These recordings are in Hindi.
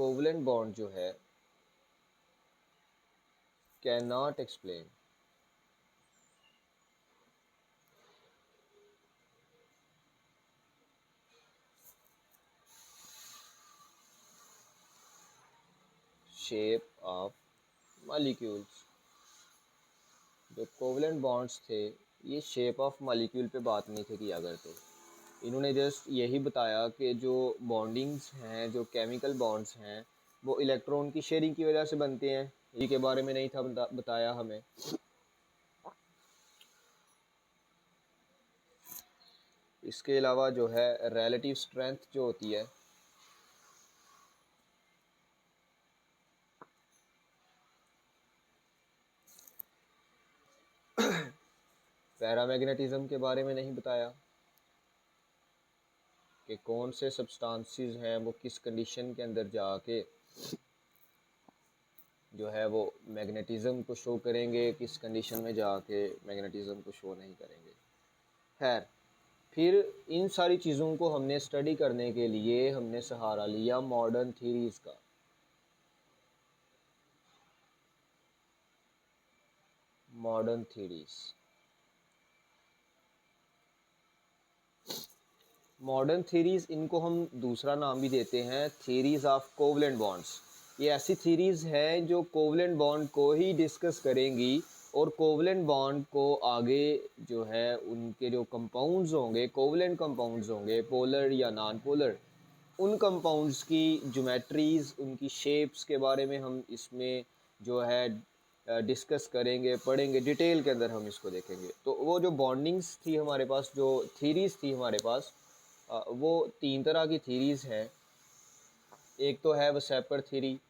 कोवलेंट बॉन्ड जो है can not explain shape of molecules. जो कोवलेंट बॉन्ड्स थे ये शेप ऑफ मॉलिक्यूल पे बात नहीं थे किया करते। इन्होंने जस्ट यही बताया कि जो बॉन्डिंग्स हैं, जो केमिकल बॉन्ड्स हैं, वो इलेक्ट्रॉन की शेयरिंग की वजह से बनते हैं। ये के बारे में नहीं था बताया हमें। इसके अलावा जो है रिलेटिव स्ट्रेंथ जो होती है, पैरामैग्नेटिज्म के बारे में नहीं बताया कि कौन से सब्सटेंसेस हैं वो किस कंडीशन के अंदर जाके जो है वो मैग्नेटिज्म को शो करेंगे, किस कंडीशन में जाके मैग्नेटिज्म को शो नहीं करेंगे। खैर, फिर इन सारी चीज़ों को हमने स्टडी करने के लिए हमने सहारा लिया मॉडर्न थ्योरीज़ का। मॉडर्न थ्योरीज़, मॉडर्न थ्योरीज़, इनको हम दूसरा नाम भी देते हैं थ्योरीज़ ऑफ कोवलेंट बॉन्ड्स। ये ऐसी थ्योरीज़ हैं जो कोवलेंट बॉन्ड को ही डिस्कस करेंगी और कोवलेंट बॉन्ड को आगे जो है उनके जो कंपाउंड्स होंगे, कोवलेंट कंपाउंड्स होंगे, पोलर या नॉन पोलर, उन कंपाउंड्स की ज्योमेट्रीज़, उनकी शेप्स के बारे में हम इसमें जो है डिस्कस करेंगे, पढ़ेंगे, डिटेल के अंदर हम इसको देखेंगे। तो वो जो बॉन्डिंग्स थी हमारे पास, जो थीरीज़ थी हमारे पास, वो तीन तरह की थीरीज़ हैं। एक तो है वसेपर थीरी,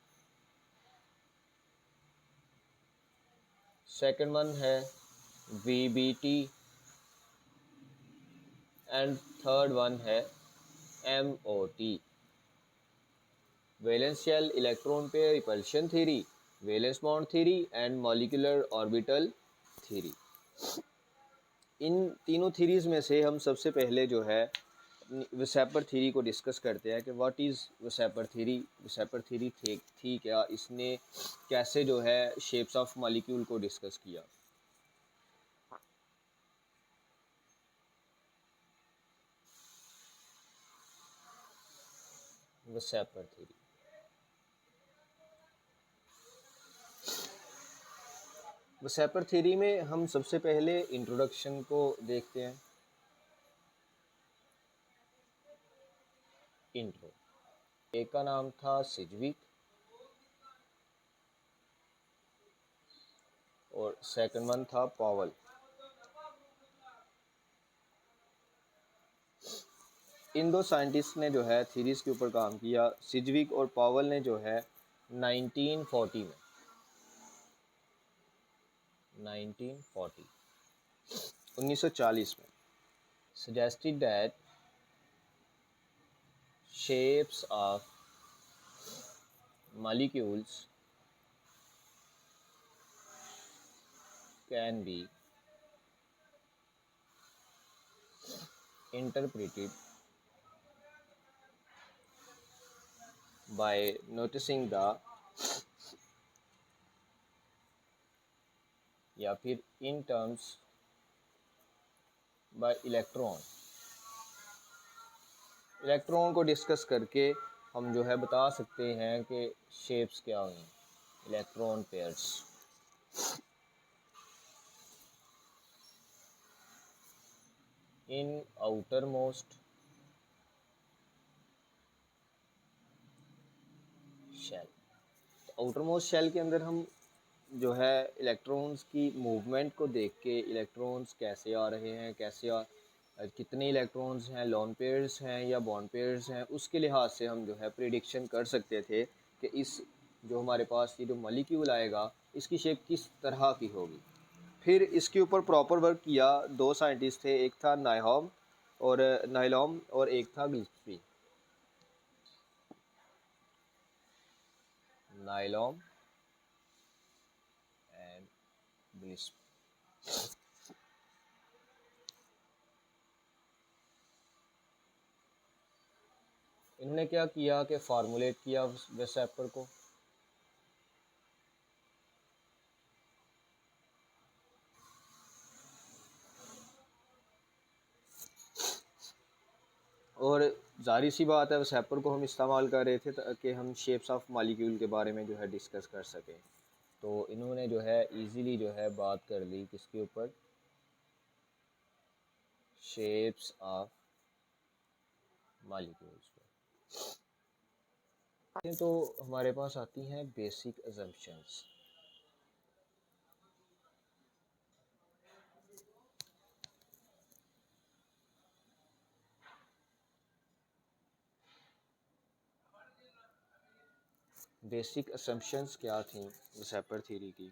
सेकंड वन है वीबीटी एंड थर्ड वन है MOT, valence shell electron pair repulsion theory, valence bond theory and molecular orbital theory. इन तीनों थ्योरीज में से हम सबसे पहले जो है वसेपर थ्योरी को डिस्कस करते हैं कि व्हाट इज़ वसेपर थ्योरी। वसेपर थ्योरी थी क्या, इसने कैसे जो है शेप्स ऑफ मॉलिक्यूल को डिस्कस किया। वसेपर थ्योरी, वसेपर थ्योरी में हम सबसे पहले इंट्रोडक्शन को देखते हैं। इंट्रो, एक का नाम था सिजविक और सेकंड वन था पॉवल। इन दो साइंटिस्ट ने जो है थ्योरीज के ऊपर काम किया। सिजविक और पॉवल ने जो है 1940 में 1940 में suggested that shapes of molecules can be interpreted by noticing the या फिर in terms by electron. Electron को डिस्कस करके हम जो है बता सकते हैं कि शेप्स क्या हुई, electron pairs. In outermost shell, outermost shell के अंदर हम जो है इलेक्ट्रॉन्स की मूवमेंट को देख के, इलेक्ट्रॉन्स कैसे आ रहे हैं, कितने इलेक्ट्रॉन्स हैं, लोन पेयर्स हैं या बॉन्ड पेयर्स हैं, उसके लिहाज से हम जो है प्रिडिक्शन कर सकते थे कि इस जो हमारे पास ये जो मॉलिक्यूल आएगा इसकी शेप किस तरह की होगी। फिर इसके ऊपर प्रॉपर वर्क किया दो साइंटिस्ट थे, एक था नाइलॉम और एक था गिल्सपी। नाइलॉम एंड गिल्सपी। इन्होंने क्या किया कि फार्मूलेट किया वेसेपर को, और जाहिर सी बात है वेसेपर को हम इस्तेमाल कर रहे थे ताकि हम शेप्स ऑफ मालिक्यूल के बारे में जो है डिस्कस कर सकें। तो इन्होंने जो है इजीली जो है बात कर ली किसके ऊपर, शेप्स ऑफ मालिक्यूल्स पर। तो हमारे पास आती हैं बेसिक अजम्पशंस। बेसिक असम्पशंस क्या थी वेसेपर थ्योरी की?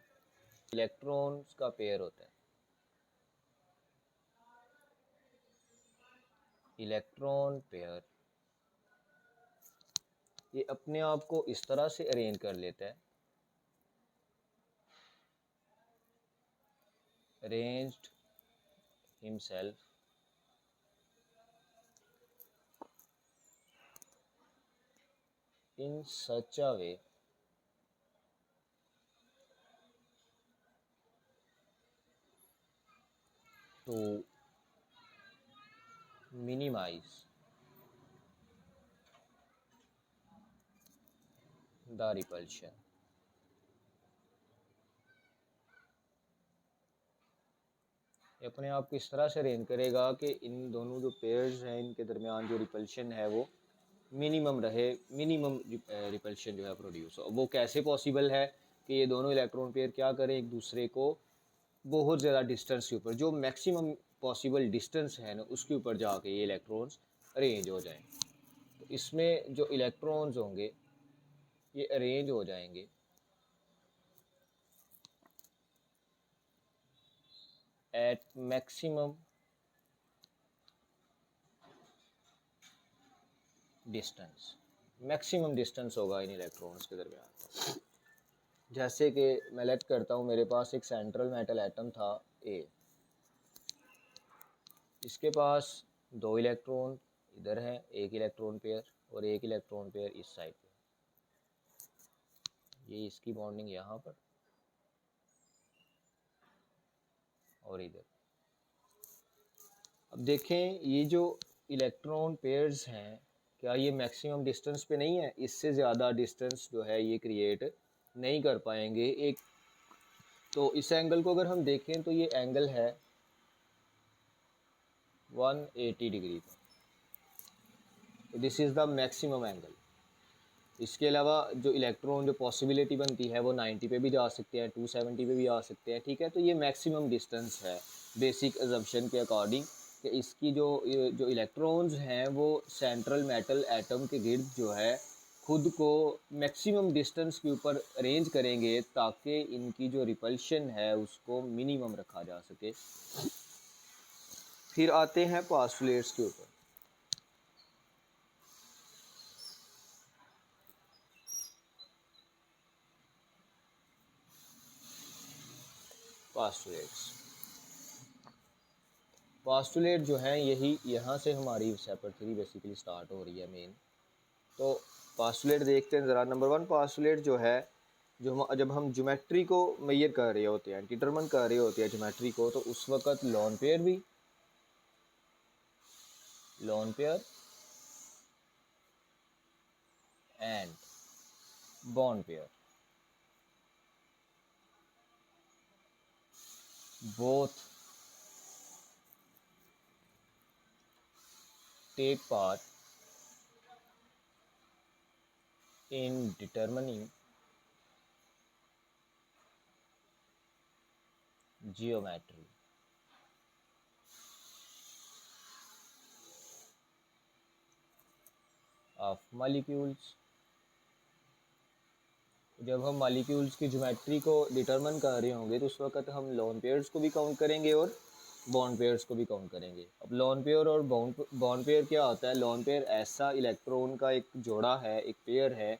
इलेक्ट्रॉन्स का पेयर होता है, इलेक्ट्रॉन पेयर ये अपने आप को इस तरह से अरेंज कर लेता है, arranged himself in such a way to minimize the repulsion। ये अपने आप को इस तरह से अरेंज करेगा कि इन दोनों जो पेयर्स हैं इनके दरमियान जो रिपल्शन है वो मिनिमम रहे, मिनिमम रिपल्शन जो है प्रोड्यूस हो। वो कैसे पॉसिबल है कि ये दोनों इलेक्ट्रॉन पेयर क्या करें, एक दूसरे को बहुत ज़्यादा डिस्टेंस के ऊपर, जो मैक्सिमम पॉसिबल डिस्टेंस है ना उसके ऊपर जाके ये इलेक्ट्रॉन्स अरेंज हो जाएं। तो इसमें जो इलेक्ट्रॉन्स होंगे ये अरेंज हो जाएंगे at maximum distance. Maximum distance होगा इन इलेक्ट्रॉन्स के दरमियान। जैसे कि मैं लेट करता हूँ, मेरे पास एक सेंट्रल मेटल एटम था ए, इसके पास दो इलेक्ट्रॉन इधर है, एक इलेक्ट्रॉन पेयर और एक इलेक्ट्रॉन पेयर इस साइड पे, ये इसकी बॉन्डिंग यहाँ पर और इधर। अब देखें ये जो इलेक्ट्रॉन पेयर्स हैं क्या ये मैक्सिमम डिस्टेंस पे नहीं है, इससे ज़्यादा डिस्टेंस जो है ये क्रिएट नहीं कर पाएंगे। एक तो इस एंगल को अगर हम देखें तो ये एंगल है 180 डिग्री का, तो this is the maximum angle. इसके अलावा जो इलेक्ट्रॉन जो पॉसिबिलिटी बनती है वो 90 पे भी जा सकते हैं, 270 पे भी आ सकते हैं, ठीक है। तो ये मैक्सिमम डिस्टेंस है बेसिक अजम्पशन के अकॉर्डिंग कि इसकी जो इलेक्ट्रॉन्स हैं वो सेंट्रल मेटल एटम के गिर्द जो है खुद को मैक्सिमम डिस्टेंस के ऊपर अरेंज करेंगे ताकि इनकी जो रिपल्शन है उसको मिनिमम रखा जा सके। फिर आते हैं पोस्टुलेट्स के ऊपर। पोस्टुलेट जो है यही यहाँ से हमारी वेसेपर थ्योरी बेसिकली स्टार्ट हो रही है मेन। तो पोस्टुलेट देखते हैं ज़रा। नंबर 1 पोस्टुलेट जो है, जब हम ज्योमेट्री को मेजर कर रहे होते हैं, डिटरमिन कर रहे होते हैं ज्योमेट्री को, तो उस वक़्त loan pair and bond pair both take part in determining geometry of molecules। जब हम मॉलिक्यूल्स की ज्योमेट्री को डिटरमिन कर रहे होंगे तो उस वक्त हम लोन पेयर्स को भी काउंट करेंगे और बॉन्ड पेयर्स को भी काउंट करेंगे। अब लोन पेयर और बॉन्ड पेयर क्या होता है? लोन पेयर ऐसा इलेक्ट्रॉन का एक जोड़ा है, एक पेयर है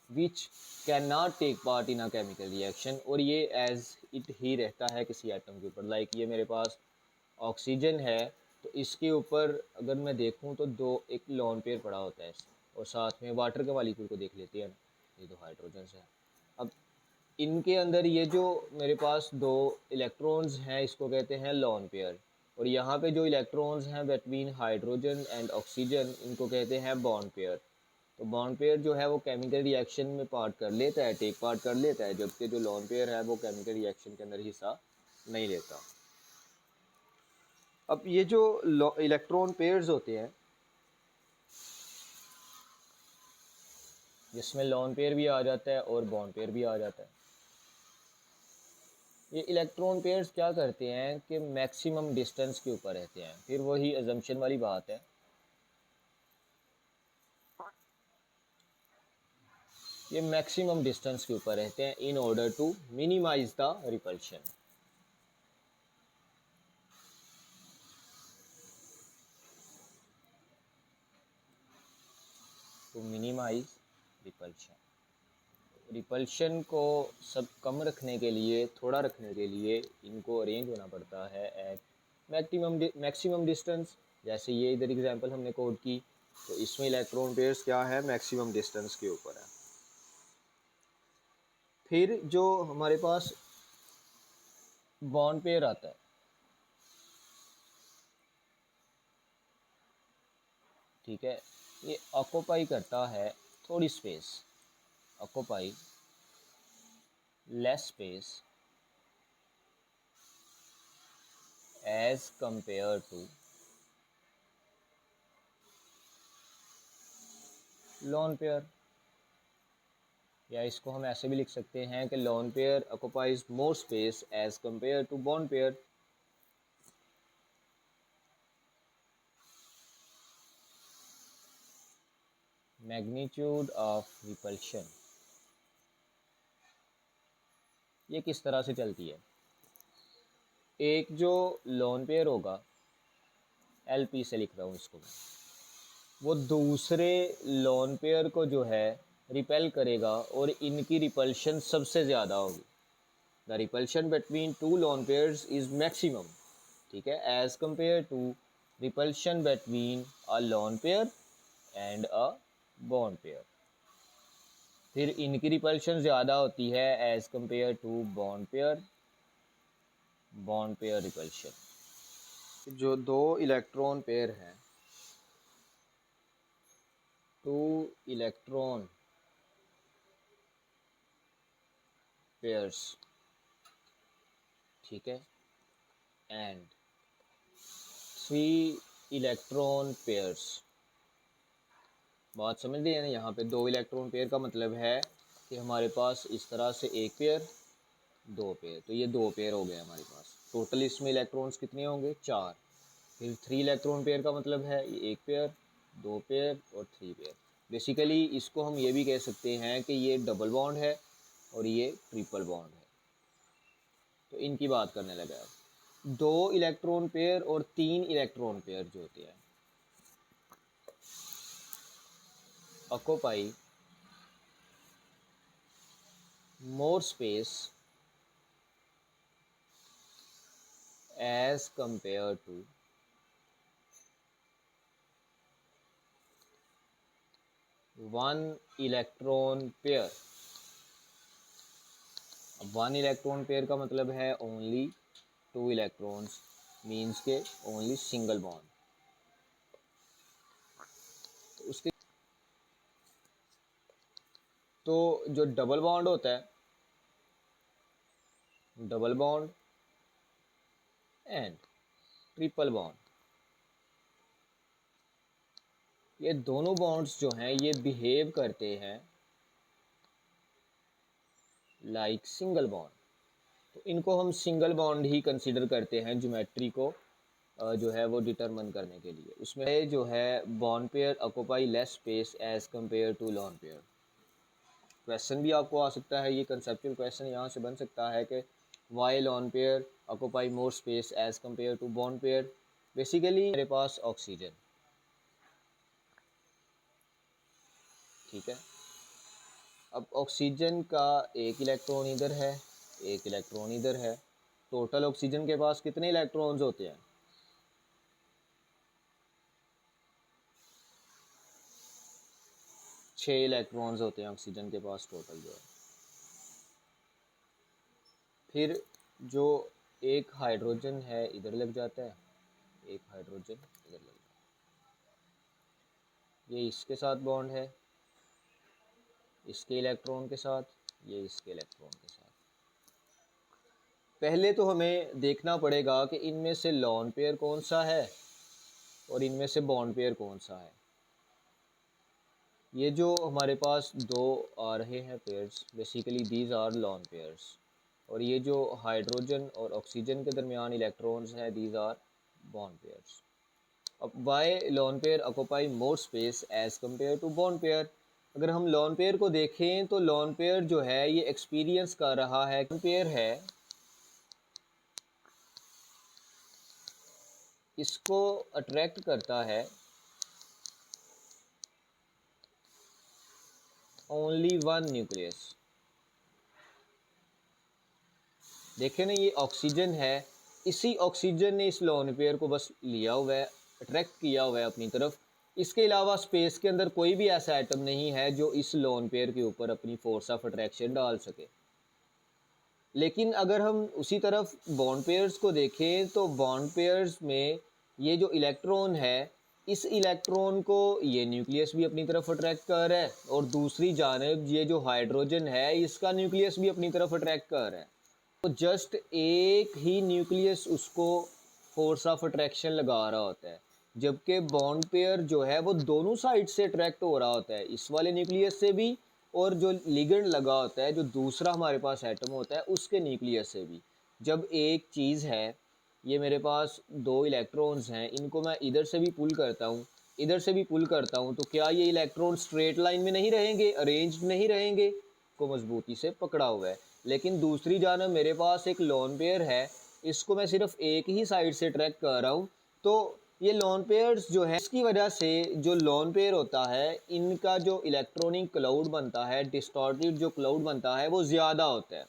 which can not take part in a chemical reaction, और ये एज इट ही रहता है किसी एटम के ऊपर। लाइक ये मेरे पास ऑक्सीजन है तो इसके ऊपर अगर मैं देखूं तो एक लोन पेयर पड़ा होता है, और साथ में वाटर के मॉलिक्यूल को देख लेते हैं, ये तो हाइड्रोजन है। अब इनके अंदर ये जो मेरे पास दो इलेक्ट्रॉन्स हैं इसको कहते हैं लोन पेयर, और यहाँ पे जो इलेक्ट्रॉन्स हैं बिटवीन हाइड्रोजन एंड ऑक्सीजन इनको कहते हैं बॉन्ड पेयर। तो बॉन्ड पेयर जो है वो केमिकल रिएक्शन में पार्ट कर लेता है, टेक पार्ट कर लेता है, जबकि जो लोन पेयर है वो केमिकल रिएक्शन के अंदर हिस्सा नहीं लेता। अब ये जो इलेक्ट्रॉन पेयर्स होते हैं जिसमें लोन पेयर भी आ जाता है और बॉन्ड पेयर भी आ जाता है, ये इलेक्ट्रॉन पेयर्स क्या करते हैं कि मैक्सिमम डिस्टेंस के ऊपर रहते हैं। फिर वही अजम्पशन वाली बात है, ये मैक्सिमम डिस्टेंस के ऊपर रहते हैं in order to minimize the repulsion. To minimize repulsion, repulsion को सब कम रखने के लिए, थोड़ा रखने के लिए इनको अरेंज होना पड़ता है एट मैक्सिमम डिस्टेंस। जैसे ये इधर एग्जांपल हमने कोड की, तो इसमें इलेक्ट्रॉन पेयर्स क्या है, मैक्सिमम डिस्टेंस के ऊपर है। फिर जो हमारे पास बॉन्ड पेयर आता है, ठीक है, ये ऑक्यूपाई करता है थोड़ी space, occupy less space as compare to lone pair. या इसको हम ऐसे भी लिख सकते हैं कि lone pair occupies more space as compare to bond pair. Magnitude of repulsion ये किस तरह से चलती है, एक जो लोन पेयर होगा, LP से लिख रहा हूँ इसको मैं, वो दूसरे लोन पेयर को जो है रिपेल करेगा और इनकी रिपल्शन सबसे ज़्यादा होगी। The repulsion between two lone pairs is maximum, ठीक है, as compare to repulsion between a lone pair and a bond pair. फिर इनकी रिपल्शन ज़्यादा होती है as compare to bond pair repulsion. जो दो इलेक्ट्रॉन पेयर हैं, टू इलेक्ट्रॉन पेयर्स, ठीक है, एंड थ्री इलेक्ट्रॉन पेयर्स। बात समझ रही है ना, यहाँ पे दो इलेक्ट्रॉन पेयर का मतलब है कि हमारे पास इस तरह से एक पेयर, दो पेयर, तो ये दो पेयर हो गए हमारे पास। टोटल इसमें इलेक्ट्रॉन्स कितने होंगे, 4। फिर 3 इलेक्ट्रॉन पेयर का मतलब है ये एक पेयर, दो पेयर और 3 पेयर। बेसिकली इसको हम ये भी कह सकते हैं कि ये डबल बॉन्ड है और ये ट्रिपल बॉन्ड है। तो इनकी बात करने लगा है, 2 इलेक्ट्रॉन पेयर और 3 इलेक्ट्रॉन पेयर जो होते हैं occupy more space as compared to one electron pair। अब 1 इलेक्ट्रॉन पेयर का मतलब है ओनली 2 इलेक्ट्रॉन्स, मीन्स के ओनली सिंगल बॉन्ड। तो उसके तो जो डबल बॉन्ड होता है, double bond and triple bond, ये दोनों बॉन्ड्स जो हैं ये बिहेव करते हैं लाइक सिंगल बॉन्ड। तो इनको हम सिंगल बॉन्ड ही कंसीडर करते हैं ज्योमेट्री को जो है वो डिटरमिन करने के लिए। उसमें जो है bond pair occupy less space as compare to lone pair. Question भी आपको आ सकता है, ये कंसेप्चुअल क्वेश्चन यहाँ से बन सकता है कि why lone pair occupy more space as compare to bond pair. Basically मेरे पास ऑक्सीजन, ठीक है, अब ऑक्सीजन का एक इलेक्ट्रॉन इधर है, एक इलेक्ट्रॉन इधर है। टोटल ऑक्सीजन के पास कितने इलेक्ट्रॉन्स होते हैं, 6 इलेक्ट्रॉन्स होते हैं ऑक्सीजन के पास टोटल जो है। फिर जो एक हाइड्रोजन है इधर लग जाता है, एक हाइड्रोजन इधर लग जाता है, ये इसके साथ बॉन्ड है इसके इलेक्ट्रॉन के साथ, ये इसके इलेक्ट्रॉन के साथ। पहले तो हमें देखना पड़ेगा कि इनमें से लॉन पेयर कौन सा है और इनमें से बॉन्ड पेयर कौन सा है। ये जो हमारे पास दो आ रहे हैं pairs, basically these are lone pairs, और ये जो हाइड्रोजन और ऑक्सीजन के दरमियान इलेक्ट्रॉन्स हैं दीज आर बॉन्ड पेयर्स। अब why lone pair occupy more space as compare to bond pair. अगर हम लॉन पेयर को देखें तो लॉन पेयर जो है ये एक्सपीरियंस कर रहा है, पेयर है इसको अट्रैक्ट करता है ओनली वन न्यूक्लियस। देखें ना, ये ऑक्सीजन है, इसी ऑक्सीजन ने इस लोन पेयर को बस लिया हुआ है, अट्रैक्ट किया हुआ है अपनी तरफ। इसके अलावा स्पेस के अंदर कोई भी ऐसा एटम नहीं है जो इस लोन पेयर के ऊपर अपनी फोर्स ऑफ अट्रैक्शन डाल सके। लेकिन अगर हम उसी तरफ बॉन्ड पेयर्स को देखें तो बॉन्ड पेयर्स में ये जो इलेक्ट्रॉन है, इस इलेक्ट्रॉन को ये न्यूक्लियस भी अपनी तरफ अट्रैक्ट कर रहा है, और दूसरी जानिब ये जो हाइड्रोजन है इसका न्यूक्लियस भी अपनी तरफ अट्रैक्ट कर रहा है। तो जस्ट एक ही न्यूक्लियस उसको फोर्स ऑफ अट्रैक्शन लगा रहा होता है, जबकि बॉन्ड पेयर जो है वो दोनों साइड से अट्रैक्ट हो रहा होता है, इस वाले न्यूक्लियस से भी और जो लिगेंड लगा होता है जो दूसरा हमारे पास एटम होता है उसके न्यूक्लियस से भी। जब एक चीज़ है, ये मेरे पास दो इलेक्ट्रॉन्स हैं, इनको मैं इधर से भी पुल करता हूँ इधर से भी पुल करता हूँ, तो क्या ये इलेक्ट्रॉन स्ट्रेट लाइन में नहीं रहेंगे, अरेंज्ड नहीं रहेंगे, को मजबूती से पकड़ा हुआ है। लेकिन दूसरी जानब मेरे पास एक लोन पेयर है, इसको मैं सिर्फ एक ही साइड से ट्रैक कर रहा हूँ। तो ये लोन पेयर्स जो है, इसकी वजह से जो लोन पेयर होता है इनका जो इलेक्ट्रॉनिक क्लाउड बनता है, डिस्टॉर्टेड जो क्लाउड बनता है वो ज़्यादा होता है।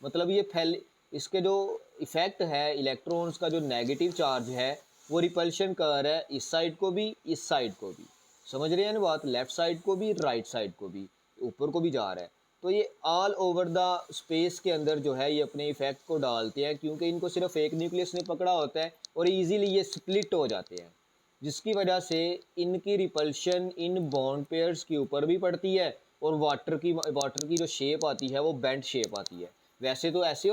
मतलब ये फैल इसके जो इफ़ेक्ट है इलेक्ट्रॉन्स का, जो नेगेटिव चार्ज है वो रिपल्शन कर रहा है इस साइड को भी इस साइड को भी। समझ रहे हैं ना बात, लेफ़्ट साइड को भी राइट साइड को भी, ऊपर को भी जा रहा है। तो ये ऑल ओवर द स्पेस के अंदर जो है ये अपने इफेक्ट को डालते हैं, क्योंकि इनको सिर्फ एक न्यूक्लियस ने पकड़ा होता है और इजीली ये स्प्लिट हो जाते हैं, जिसकी वजह से इनकी रिपल्शन इन बॉन्ड पेयर्स के ऊपर भी पड़ती है और वाटर की जो शेप आती है वो बेंट शेप आती है। वैसे तो ऐसे